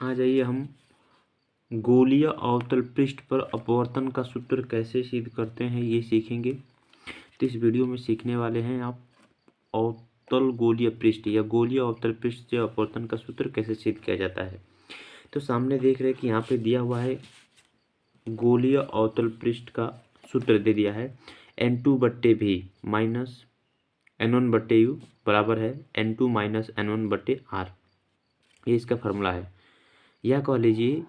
आ जाइए हम गोलीय अवतल पृष्ठ पर अपवर्तन का सूत्र कैसे सिद्ध करते हैं ये सीखेंगे। तो इस वीडियो में सीखने वाले हैं आप अवतल गोलीय पृष्ठ या गोलीय अवतल पृष्ठ से अपवर्तन का सूत्र कैसे सिद्ध किया जाता है। तो सामने देख रहे हैं कि यहाँ पे दिया हुआ है गोलीय अवतल पृष्ठ का सूत्र दे दिया है N2/V माइनस N1/U बराबर है N2 माइनस N1/R। ये इसका फॉर्मूला है। या कह लीजिए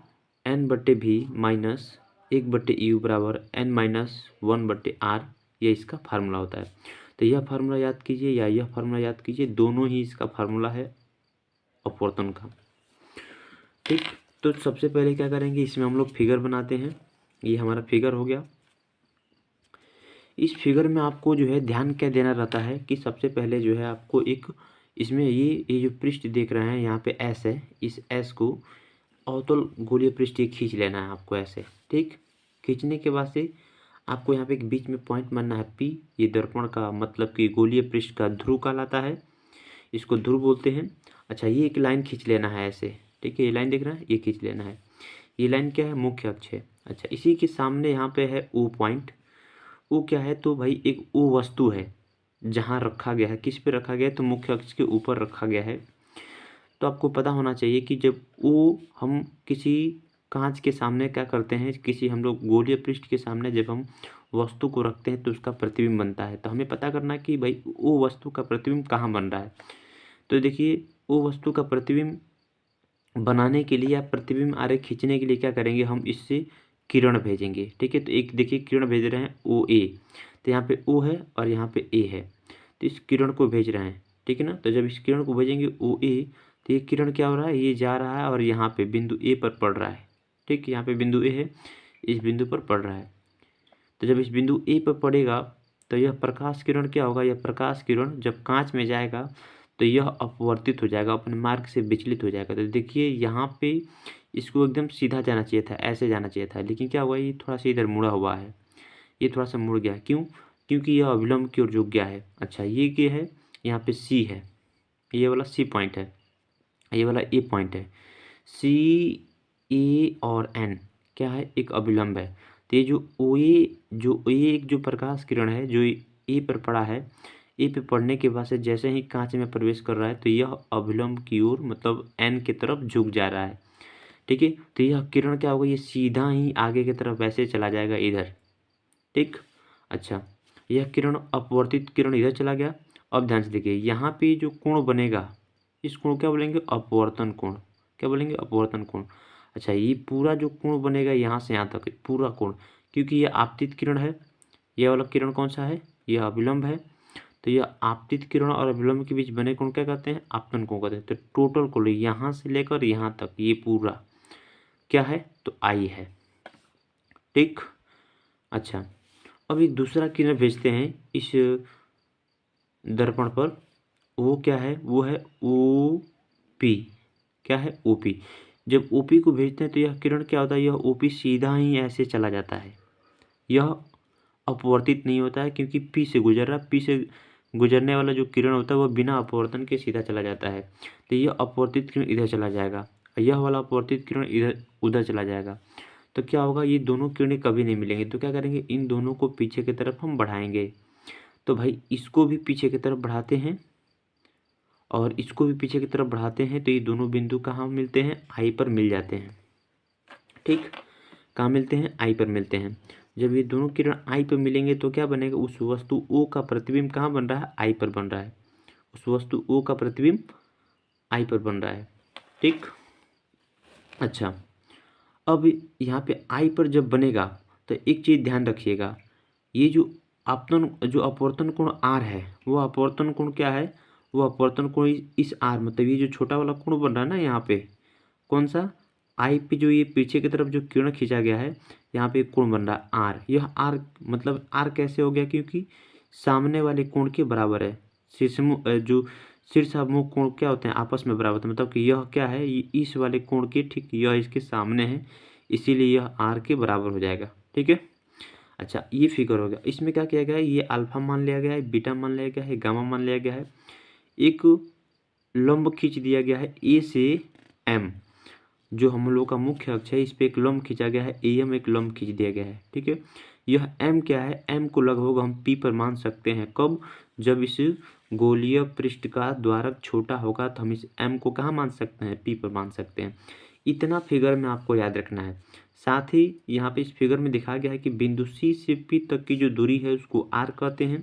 N/V माइनस 1/U बराबर N माइनस 1/R। ये इसका फार्मूला होता है। तो यह फार्मूला याद कीजिए या यह फार्मूला याद कीजिए, दोनों ही इसका फार्मूला है अपवर्तन का। ठीक, तो सबसे पहले क्या करेंगे, इसमें हम लोग फिगर बनाते हैं। ये हमारा फिगर हो गया। इस फिगर में आपको जो है ध्यान क्या देना रहता है कि सबसे पहले जो है आपको एक इसमें ये जो पृष्ठ देख रहे हैं यहाँ पे S है, इस S को अवतल गोलीय पृष्ठ ये खींच लेना है आपको ऐसे। ठीक, खींचने के बाद से आपको यहाँ पे एक बीच में पॉइंट मानना है P। ये दर्पण का मतलब कि गोलीय पृष्ठ का ध्रुव कहलाता है, इसको ध्रुव बोलते हैं। अच्छा, ये एक लाइन खींच लेना है ऐसे। ठीक है, ये लाइन देख रहे हैं, ये खींच लेना है। ये लाइन क्या है, मुख्य अक्ष है। अच्छा, इसी के सामने यहाँ पे है O पॉइंट। O क्या है, तो भाई एक O वस्तु है जहाँ रखा गया है। किस पे रखा गया है, तो मुख्य अक्ष के ऊपर रखा गया है। तो आपको पता होना चाहिए कि जब O हम किसी कांच के सामने क्या करते हैं, किसी हम लोग गोलीय पृष्ठ के सामने जब हम वस्तु को रखते हैं तो उसका प्रतिबिंब बनता है। तो हमें पता करना है कि भाई O वस्तु का प्रतिबिंब कहाँ बन रहा है। तो देखिए O वस्तु का प्रतिबिंब बनाने के लिए या प्रतिबिंब आरेख खींचने के लिए क्या करेंगे, हम इससे किरण भेजेंगे। ठीक है, तो एक देखिए किरण भेज रहे हैं OA। तो यहाँ पे O है और यहाँ पे A है, तो इस किरण को भेज रहे हैं। ठीक है ना, तो जब इस किरण को भेजेंगे OA, तो ये किरण क्या हो रहा है, ये जा रहा है और यहाँ पे बिंदु A पर पड़ रहा है। ठीक, यहाँ पे बिंदु A है, इस बिंदु पर पड़ रहा है। तो जब इस बिंदु A पर पड़ेगा तो यह प्रकाश किरण क्या होगा, यह प्रकाश किरण जब कांच में जाएगा तो यह अपवर्तित हो जाएगा, अपने मार्ग से विचलित हो जाएगा। तो देखिए यहाँ पे इसको एकदम सीधा जाना चाहिए था, ऐसे जाना चाहिए था, लेकिन क्या हुआ, ये थोड़ा सा इधर मुड़ा हुआ है, ये थोड़ा सा मुड़ गया। क्यों, क्योंकि यह अविलंब की ओर झुक गया है। अच्छा, ये क्या है, यहाँ पे C है, ये वाला C पॉइंट है, ये वाला A पॉइंट है। C, A और N क्या है, एक अविलंब है। तो ये जो एक जो प्रकाश किरण है जो A पर पड़ा है, ए पे पड़ने के बाद से जैसे ही कांच में प्रवेश कर रहा है तो यह अभिलंब की ओर मतलब N की तरफ झुक जा रहा है। ठीक है, तो यह किरण क्या होगा, ये सीधा ही आगे की तरफ वैसे चला जाएगा इधर। ठीक, अच्छा, यह किरण अपवर्तित किरण इधर चला गया। अब ध्यान से देखिए यहाँ पे जो कोण बनेगा, इस कोण क्या बोलेंगे, अपवर्तन कोण। क्या बोलेंगे, अपवर्तन कोण। अच्छा, ये पूरा जो कोण बनेगा यहाँ से यहाँ तक पूरा कोण, क्योंकि यह आपतित किरण है। यह वाला किरण कौन सा है, यह अभिलंब है। तो यह आपतित किरण और अभिलंब के बीच बने कोण क्या कहते हैं, आपतन कोण कहते हैं। तो टोटल कोण यहाँ से लेकर यहाँ तक ये पूरा क्या है, तो आई है। ठीक, अच्छा, अब एक दूसरा किरण भेजते हैं इस दर्पण पर, वो क्या है, वो है OP। क्या है, OP। जब OP को भेजते हैं तो यह किरण क्या होता है, यह OP सीधा ही ऐसे चला जाता है, यह अपवर्तित नहीं होता है क्योंकि P से गुजर रहा है। P से गुजरने वाला जो किरण होता है वह बिना अपवर्तन के सीधा चला जाता है। तो यह अपवर्तित किरण इधर चला जाएगा, यह वाला अपवर्तित किरण इधर उधर चला जाएगा। तो क्या होगा, ये दोनों किरणें कभी नहीं मिलेंगी। तो क्या करेंगे, इन दोनों को पीछे की तरफ हम बढ़ाएंगे। तो भाई इसको भी पीछे की तरफ बढ़ाते हैं और इसको भी पीछे की तरफ बढ़ाते हैं, तो ये दोनों बिंदु कहाँ मिलते हैं, आई पर मिल जाते हैं। ठीक, कहाँ मिलते हैं, आई पर मिलते हैं। जब ये दोनों किरण आई पर मिलेंगे तो क्या बनेगा, उस वस्तु O का प्रतिबिंब कहाँ बन रहा है, आई पर बन रहा है। उस वस्तु O का प्रतिबिंब आई पर बन रहा है। ठीक, अच्छा, अब यहाँ पे आई पर जब बनेगा तो एक चीज़ ध्यान रखिएगा, ये जो अपवर्तन कोण R है, वो अपवर्तन कोण क्या है, वो अपवर्तन कोण इस R मतलब ये जो छोटा वाला कोण बन रहा है ना यहाँ पे, कौन सा, आई पे जो ये पीछे की तरफ जो किरण खींचा गया है, यहाँ पे एक कोण बन रहा है R। यह R मतलब R कैसे हो गया, क्योंकि सामने वाले कोण के बराबर है। जो शीर्षाभिमुख कोण क्या होते हैं, आपस में बराबर होते हैं। मतलब कि यह क्या है, ये इस वाले कोण के ठीक यह इसके सामने है, इसीलिए यह R के बराबर हो जाएगा। ठीक है, अच्छा, ये फिगर हो गया। इसमें क्या किया गया है, ये अल्फा मान लिया गया है, बीटा मान लिया गया है, गामा मान लिया गया है। एक लंब खींच दिया गया है A से M, जो हम लोग का मुख्य अक्ष है इस पर एक लंब खींचा गया है, AM एक लंब खींच दिया गया है। ठीक है, यह M क्या है, M को लगभग हम P पर मान सकते हैं। कब, जब इस गोलीय पृष्ठ का द्वारक छोटा होगा तो हम इस M को कहाँ मान सकते हैं, P पर मान सकते हैं। इतना फिगर में आपको याद रखना है। साथ ही यहाँ पे इस फिगर में दिखाया गया है कि बिंदु C से P तक की जो दूरी है उसको R कहते हैं,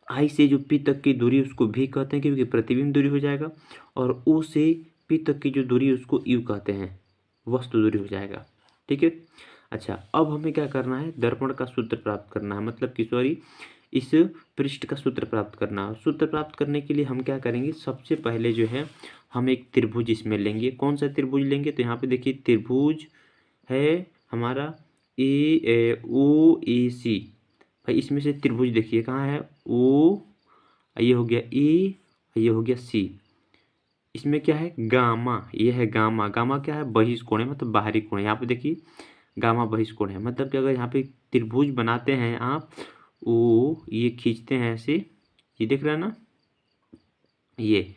I से जो P तक की दूरी उसको V कहते हैं क्योंकि प्रतिबिंब दूरी हो जाएगा, और O से P तक की जो दूरी है उसको U कहते हैं, वस्तु दूरी हो जाएगा। ठीक है, अच्छा अब हमें क्या करना है, दर्पण का सूत्र प्राप्त करना है, मतलब कि सॉरी इस पृष्ठ का सूत्र प्राप्त करना है। सूत्र प्राप्त करने के लिए हम क्या करेंगे, सबसे पहले जो है हम एक त्रिभुज इसमें लेंगे। कौन सा त्रिभुज लेंगे, तो यहाँ पे देखिए त्रिभुज है हमारा OAC। भाई इसमें से त्रिभुज देखिए कहाँ है, O, ये हो गया E, ये हो गया C। इसमें क्या है, गामा, ये है गामा। गामा क्या है, बहिष्कोण है, मतलब बाहरी कोण है। यहाँ पे देखिए गामा बहिष्कोण है, मतलब कि अगर यहाँ पे त्रिभुज बनाते हैं आप, ये खींचते हैं ऐसे, ये देख रहे हैं ना ये,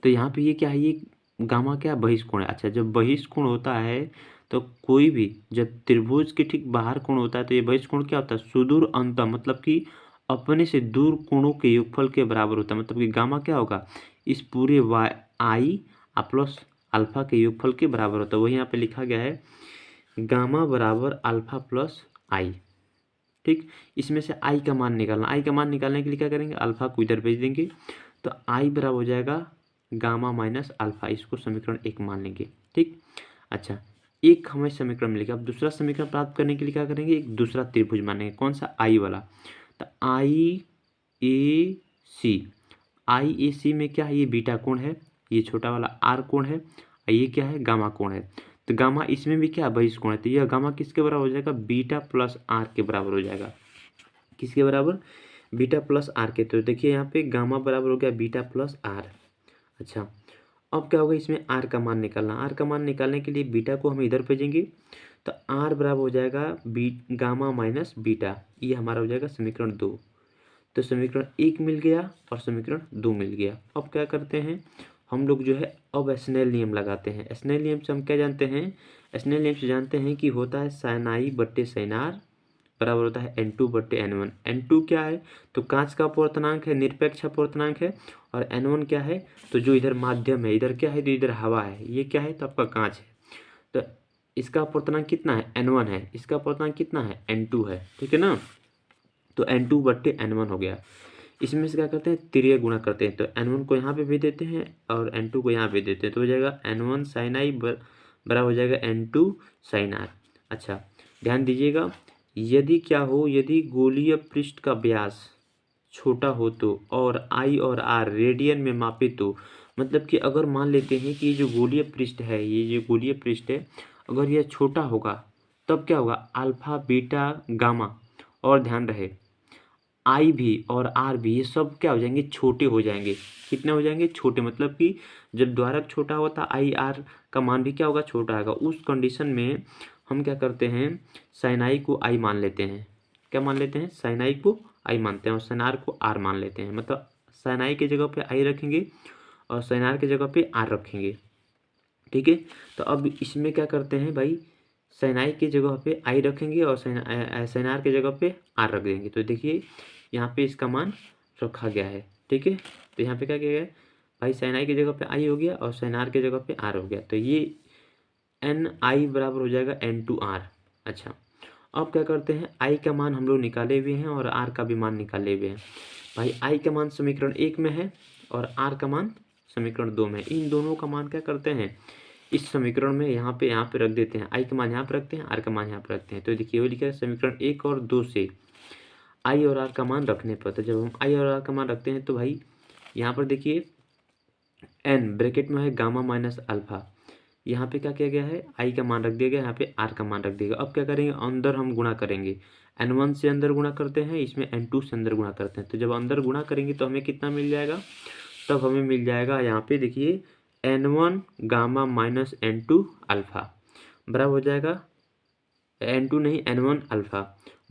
तो यहाँ पे ये क्या है, ये गामा क्या बहिष्कोण है। अच्छा, जब बहिष्कोण होता है तो कोई भी, जब त्रिभुज के ठीक बाहर कोण होता है तो ये बहिष्कोण क्या होता है, सुदूर अंतः, मतलब कि अपने से दूर कोणों के योगफल के बराबर होता है। मतलब कि गामा क्या होगा, इस पूरे I प्लस अल्फा के योगफल के बराबर होता है। वही यहाँ पे लिखा गया है गामा बराबर अल्फा प्लस I। ठीक, इसमें से I का मान निकालना। I का मान निकालने के लिए क्या करेंगे, अल्फा को इधर भेज देंगे तो I बराबर हो जाएगा गामा माइनस अल्फा, इसको समीकरण 1 मान लेंगे। ठीक, अच्छा एक हमें समीकरण मिलेगा। अब दूसरा समीकरण प्राप्त करने के लिए क्या करेंगे, एक दूसरा त्रिभुज मानेंगे। कौन सा, I वाला, तो IAC में क्या है, ये बीटा कोण है, ये छोटा वाला R कोण है, और ये क्या है, गामा कोण है। तो गामा इसमें भी क्या बहिष्कोण है, तो यह गामा किसके बराबर हो जाएगा, बीटा प्लस R के बराबर हो जाएगा। किसके बराबर, बीटा प्लस R के। तो देखिए यहाँ पे गामा बराबर हो गया बीटा प्लस R। अच्छा अब क्या होगा, इसमें R का मान निकालना। R का मान निकालने के लिए बीटा को हम इधर भेजेंगे तो R बराबर हो जाएगा गामा माइनस बीटा, ये हमारा हो जाएगा समीकरण 2। तो समीकरण 1 मिल गया और समीकरण 2 मिल गया। अब क्या करते हैं हम लोग जो है, अब स्नेल नियम लगाते हैं। स्नेल नियम से हम क्या जानते हैं, स्नेल नियम से जानते हैं कि होता है साइन I बट्टे साइन R बराबर होता है N2 बट्टे N1। N2 क्या है, तो कांच का अपवर्तनांक है, निरपेक्ष अपवर्तनांक है, और N1 क्या है, तो जो इधर माध्यम है, इधर क्या है, तो इधर हवा है, ये क्या है, तो आपका कांच है। तो इसका अपवर्तनांक कितना है, N1 है, इसका अपवर्तनांक कितना है, N2 है। ठीक है ना, तो N2 बट्टे N1 हो गया। इसमें से क्या करते हैं, तिर्यक गुणा करते हैं, तो N1 को यहाँ पे भेज देते हैं और N2 को यहाँ भेज देते हैं, तो हो जाएगा N1 साइन I बराबर हो जाएगा N2 साइन R। अच्छा ध्यान दीजिएगा, यदि क्या हो, यदि गोलीय पृष्ठ का व्यास छोटा हो तो, और I और R रेडियन में मापे तो, मतलब कि अगर मान लेते हैं कि ये जो गोलीय पृष्ठ है, ये जो गोलीय पृष्ठ है, अगर यह छोटा होगा तब क्या होगा, अल्फा बीटा गामा, और ध्यान रहे I भी और R भी, ये सब क्या हो जाएंगे, छोटे हो जाएंगे। कितने हो जाएंगे, छोटे, मतलब कि जब द्वारक छोटा होता I R का मान भी क्या होगा, छोटा आएगा। उस कंडीशन में हम क्या करते हैं, साइन I को I मान लेते हैं। क्या मान लेते हैं, साइन I को I मानते हैं और साइन R को R मान लेते हैं। मतलब साइन I की जगह पे I रखेंगे और साइन R की जगह पे R रखेंगे। ठीक है, तो अब इसमें क्या करते हैं भाई, साइन I की जगह पे I रखेंगे और साइन R की जगह पे R रख देंगे। तो देखिए यहाँ पे इसका मान रखा गया है। ठीक है, तो यहाँ पे क्या किया गया है भाई, साइन I की जगह पे I हो गया और साइन R की जगह पे R हो गया, तो ये NI बराबर हो जाएगा N2R। अच्छा अब क्या करते हैं, I का मान हम लोग निकाले हुए हैं और R का भी मान निकाले हुए हैं। भाई I का मान समीकरण 1 में है और R का मान समीकरण 2 में है। इन दोनों का मान क्या करते हैं, इस समीकरण में यहाँ पे रख देते हैं। I का मान यहाँ पे रखते हैं, R का मान यहाँ पे रखते हैं। तो देखिए वो लिखा है समीकरण 1 और 2 से I और R का मान रखने पर, तो जब हम I और R का मान रखते हैं तो भाई यहाँ पर देखिए N ब्रैकेट में है गामा माइनस अल्फा, यहाँ पे क्या किया गया है, I का मान रख दिया गया, यहाँ पे R का मान रख दिया गया। अब क्या करेंगे, अंदर हम गुणा करेंगे, N1 से अंदर गुणा करते हैं, इसमें N2 से अंदर गुणा करते हैं। तो जब अंदर गुणा करेंगे तो हमें कितना मिल जाएगा, तब हमें मिल जाएगा यहाँ पे देखिए N1 gamma minus N2 alpha बराबर हो जाएगा, N2 नहीं N1 अल्फा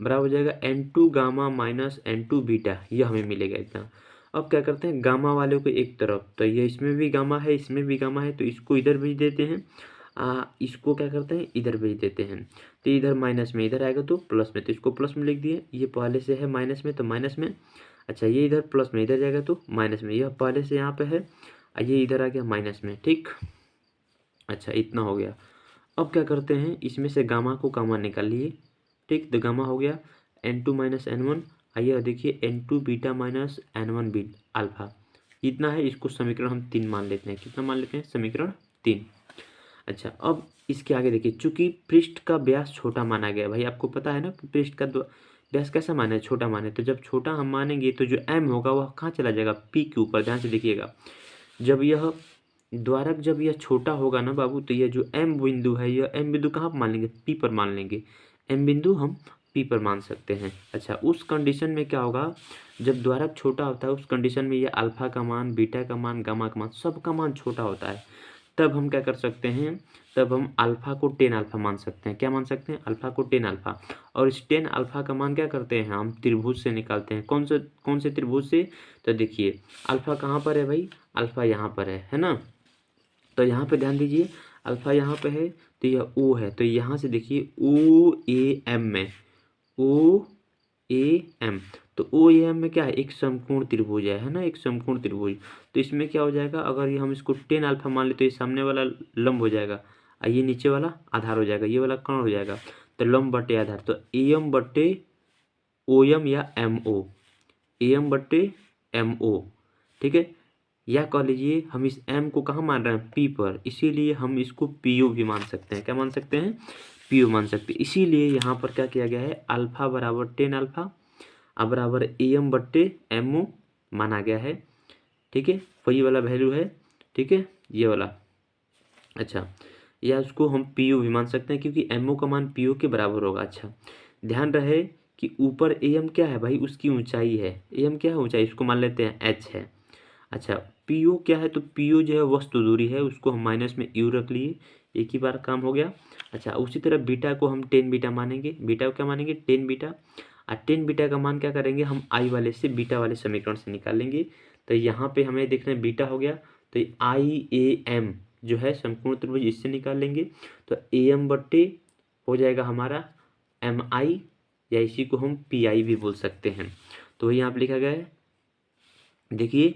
बराबर हो जाएगा N2 gamma minus N2 beta, यह हमें मिलेगा इतना। अब क्या करते हैं, गामा वाले को एक तरफ, तो ये इसमें भी गामा है, इसमें भी गामा है, तो इसको इधर भेज देते हैं। इसको क्या करते हैं, इधर भेज देते हैं। तो इधर माइनस में, इधर आएगा तो प्लस में, तो इसको प्लस में लिख दिए। ये पहले से है माइनस में तो माइनस में। अच्छा, ये इधर प्लस में, इधर जाएगा तो माइनस में। यह पहले से यहाँ पे है, ये इधर आ गया माइनस में। ठीक, अच्छा इतना हो गया। अब क्या करते हैं, इसमें से गामा को कॉमन निकाल लिए। ठीक, तो गामा हो गया n2 माइनस n1। आइए देखिए n2 beta minus n1 beat alpha इतना है। इसको समीकरण हम 3 मान लेते हैं। कितना मान लेते हैं, समीकरण 3। अच्छा, अब इसके आगे देखिए, चूंकि पृष्ठ का व्यास छोटा माना गया, भाई आपको पता है ना कि पृष्ठ का व्यास कैसा माना है, छोटा माने। तो जब छोटा हम मानेंगे तो जो m होगा वह कहाँ चला जाएगा, p के ऊपर। ध्यान से देखिएगा, जब यह द्वारक जब यह छोटा होगा ना बाबू, तो यह जो m बिंदु है, यह m बिंदु कहाँ पर मान लेंगे, p पर मान लेंगे। m बिंदु हम p पर मान सकते हैं। अच्छा, उस कंडीशन में क्या होगा, जब द्वारक छोटा होता है उस कंडीशन में ये अल्फा का मान, बीटा का मान, गामा का मान, सब का मान छोटा होता है। तब हम क्या कर सकते हैं, तब हम अल्फा को 10 अल्फा मान सकते हैं। क्या मान सकते हैं, अल्फा को 10 अल्फा। और इस 10 अल्फा का मान क्या करते हैं, हम त्रिभुज से निकालते हैं। कौन से त्रिभुज से, तो देखिए अल्फा कहाँ पर है भाई, अल्फा यहाँ पर है ना। तो यहाँ पे ध्यान दीजिए, अल्फा यहाँ पे है, तो यह ओ है। तो यहाँ से देखिए ओ ए एम में, ओ ए एम, तो ओ ए एम में क्या है, एक समकोण त्रिभुज है ना, एक समकोण त्रिभुज। तो इसमें क्या हो जाएगा, अगर ये हम इसको 10 अल्फा मान ले, तो ये सामने वाला लंब हो जाएगा और ये नीचे वाला आधार हो जाएगा, ये वाला कर्ण हो जाएगा। तो लंब बटे आधार, तो ए एम बटे ओ एम या एम ओ, ए एम बटे एम ओ। ठीक है, या कह लीजिए हम इस m को कहाँ मान रहे हैं, p पर, इसीलिए हम इसको PO भी मान सकते हैं। क्या मान सकते हैं, PO मान सकते हैं। इसीलिए यहाँ पर क्या किया गया है, अल्फा बराबर 10 अल्फा बराबर AM बट्टे MO माना गया है। ठीक है, वही वाला वैल्यू है। ठीक है, ये वाला। अच्छा, या उसको हम PO भी मान सकते हैं, क्योंकि MO का मान PO के बराबर होगा। अच्छा, ध्यान रहे कि ऊपर AM क्या है भाई, उसकी ऊंचाई है। AM क्या है, ऊंचाई, इसको मान लेते हैं h है। अच्छा, PO क्या है, तो PO जो है वस्तु दूरी है, उसको हम माइनस में u रख लिए, एक ही बार काम हो गया। अच्छा, उसी तरह बीटा को हम 10 बीटा मानेंगे। बीटा को क्या मानेंगे, 10 बीटा। और 10 बीटा का मान क्या करेंगे, हम आई वाले से, बीटा वाले समीकरण से निकालेंगे। तो यहाँ पे हमें देखना है बीटा हो गया, तो IAM जो है समकोण त्रिभुज, इससे निकाल लेंगे। तो AM बट्टे हो जाएगा हमारा MI, या इसी को हम PI भी बोल सकते हैं। तो वही यहाँ पे लिखा गया है, देखिए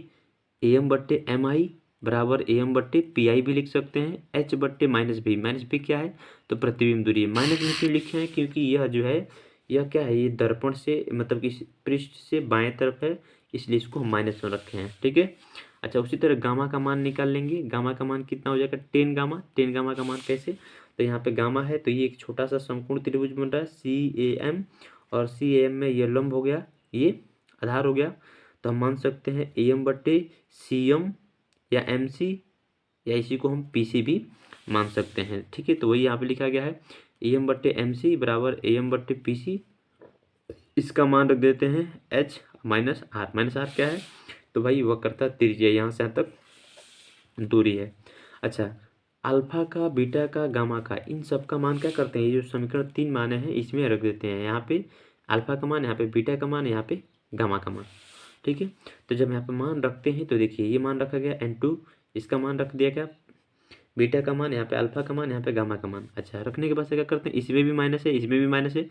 AM बट्टे MI बराबर AM बट्टे PI भी लिख सकते हैं। H बट्टे माइनस भी क्या है, तो प्रतिबिंब दूरी है। माइनस में क्यों लिखे हैं, क्योंकि यह जो है, यह क्या है, ये दर्पण से, मतलब कि पृष्ठ से बाएं तरफ है, इसलिए इसको हम माइनस में रखे हैं। ठीक है, अच्छा, उसी तरह गामा का मान निकाल लेंगे। गामा का मान कितना हो जाएगा, 10 गामा। 10 गामा का मान कैसे, तो यहाँ पे गामा है, तो ये एक छोटा सा समकोण त्रिभुज बन रहा है CAM, और CAM में ये लंब हो गया, ये आधार हो गया। तो हम मान सकते हैं AM बट्टे CM या MC, या इसी को हम PC भी मान सकते हैं। ठीक है, तो वही यहाँ पे लिखा गया है, AM बट्टे MC बराबर AM बट्टे PC। इसका मान रख देते हैं H minus R. Minus R क्या है, तो भाई वक्रता त्रिज्या, यहाँ से यहाँ तक दूरी है। अच्छा, अल्फा का, बीटा का, गामा का, इन सब का मान क्या करते हैं, ये जो समीकरण 3 माने हैं इसमें रख देते हैं। यहाँ पे अल्फा का मान, यहाँ पे बीटा का मान, यहाँ पे गामा का मान। ठीक है, तो जब यहाँ पे मान रखते हैं, तो देखिए ये मान रखा गया n2, इसका मान रख दिया गया, बीटा का मान, यहाँ पे अल्फा का मान, यहाँ पे गामा का मान। अच्छा, रखने के बाद से क्या करते हैं, इसमें भी माइनस है, इसमें भी माइनस है,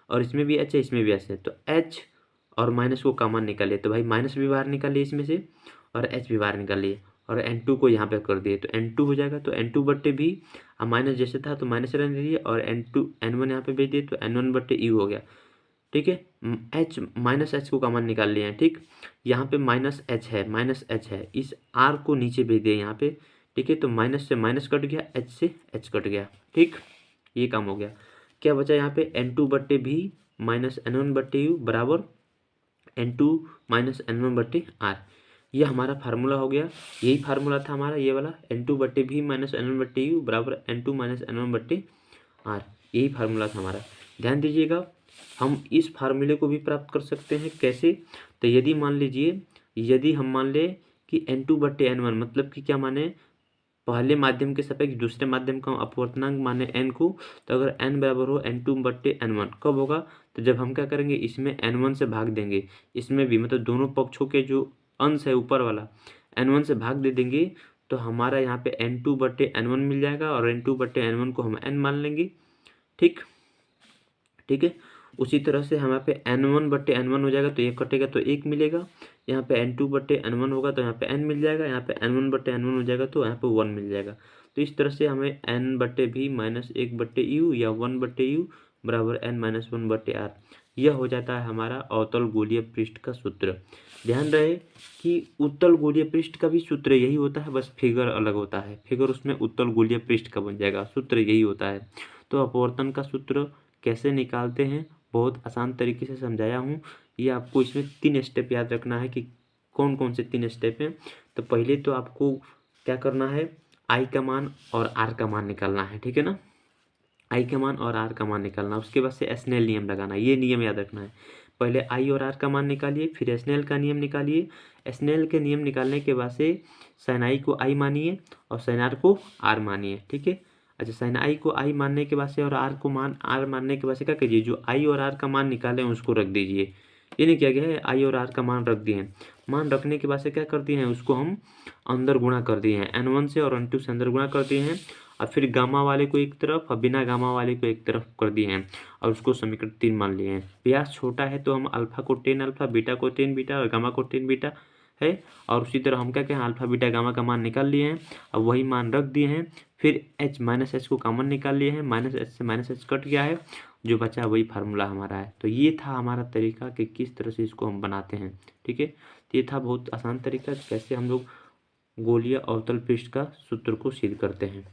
और इसमें भी h है, इसमें भी h है। तो h और माइनस को कॉमन निकालिए, तो भाई माइनस भी बाहर निकालिए इसमें से, और h भी बाहर निकालिए, और n2 को यहाँ पे कर दिए, तो n2 हो जाएगा। तो n2 बट्टे भी, अब माइनस जैसे था तो माइनस रहने दीजिए, और n1 यहाँ पे भेज दिए, तो n1 बट्टे u हो गया। ठीक है, h माइनस h को कॉमन निकाल लिए हैं। ठीक, यहाँ पे माइनस h है, माइनस h है, इस r को नीचे भेज दिए यहाँ पे। ठीक है, तो माइनस से माइनस कट गया, h से h कट गया। ठीक, ये काम हो गया। क्या बचा यहाँ पे, n2 बट्टे भी माइनस n1 बट्टे u बराबर n2 माइनस n1 बट्टे r। ये हमारा फार्मूला हो गया। यही फार्मूला था हमारा, ये वाला n2 बट्टे भी माइनस n1 बट्टे u बराबर n2 माइनस n1 बट्टे r। यही फार्मूला था हमारा। ध्यान दीजिएगा, हम इस फार्मूले को भी प्राप्त कर सकते हैं। कैसे, तो यदि मान लीजिए, यदि हम मान ले कि n2 बट्टे n1, मतलब कि क्या माने, पहले माध्यम के सापेक्ष दूसरे माध्यम का हम अपवर्तनांक माने n को, तो अगर n बराबर हो n2 बट्टे n1, कब होगा, तो जब हम क्या करेंगे, इसमें n1 से भाग देंगे, इसमें भी, मतलब दोनों पक्षों के जो अंश है ऊपर वाला, N1 से भाग दे देंगे तो हमारा यहाँ पे N2/N1 मिल जाएगा और N2/N1 को हम N मान लेंगे। ठीक है। उसी तरह से हमारे पे N1/N1 हो जाएगा तो 1 कटेगा तो 1 मिलेगा। यहाँ पे N2/N1 होगा तो यहाँ पे N मिल जाएगा। यहाँ पे N1/N1 हो जाएगा तो यहाँ पे 1 मिल जाएगा। तो इस तरह से हमें N/V माइनस 1/U या 1/U बराबर N-1/R यह हो जाता है हमारा अवतल गोलीय पृष्ठ का सूत्र। ध्यान रहे कि उत्तल गोलीय पृष्ठ का भी सूत्र यही होता है, बस फिगर अलग होता है। फिगर उसमें उत्तल गोलीय पृष्ठ का बन जाएगा, सूत्र यही होता है। तो अपवर्तन का सूत्र कैसे निकालते हैं बहुत आसान तरीके से समझाया हूँ। ये आपको इसमें 3 स्टेप याद रखना है कि कौन कौन से 3 स्टेप हैं। तो पहले तो आपको क्या करना है, आई का मान और आर का मान निकालना है। ठीक है ना, आई का मान और आर का मान निकालना। उसके बाद से स्नेल नियम लगाना, ये नियम याद रखना है। पहले आई और आर का मान निकालिए, फिर स्नेल का नियम निकालिए। स्नेल के नियम निकालने के बाद से साइन आई को आई मानिए और साइन आर को आर मानिए। ठीक है। अच्छा, साइन आई को आई मानने के बाद से और आर मानने के बाद से क्या कीजिए, जो आई और आर का मान निकाले हैं उसको रख दीजिए। ये नहीं किया गया है, आई और आर का मान रख दिए हैं। मान रखने के बाद से क्या कर दिए हैं, उसको हम अंदर गुणा कर दिए हैं, N1 से और N2 से अंदर गुणा कर दिए हैं। और फिर गामा वाले को एक तरफ और बिना गामा वाले को एक तरफ कर दिए हैं और उसको समीकरण 3 मान लिए हैं। व्यास छोटा है तो हम अल्फा को 10 अल्फा, बीटा को 10 बीटा और गामा को 10 बीटा है। और उसी तरह हम क्या कहें, अल्फा बीटा गामा का मान निकाल लिए हैं और वही मान रख दिए हैं। फिर H माइनस H को कॉमन निकाल लिए हैं, माइनस H से माइनस H कट गया है, जो बचा वही फार्मूला हमारा है। तो ये था हमारा तरीका कि किस तरह से इसको हम बनाते हैं। ठीक है, तो ये था बहुत आसान तरीका कैसे हम लोग गोलीय अवतल पृष्ठ का सूत्र को सिद्ध करते हैं।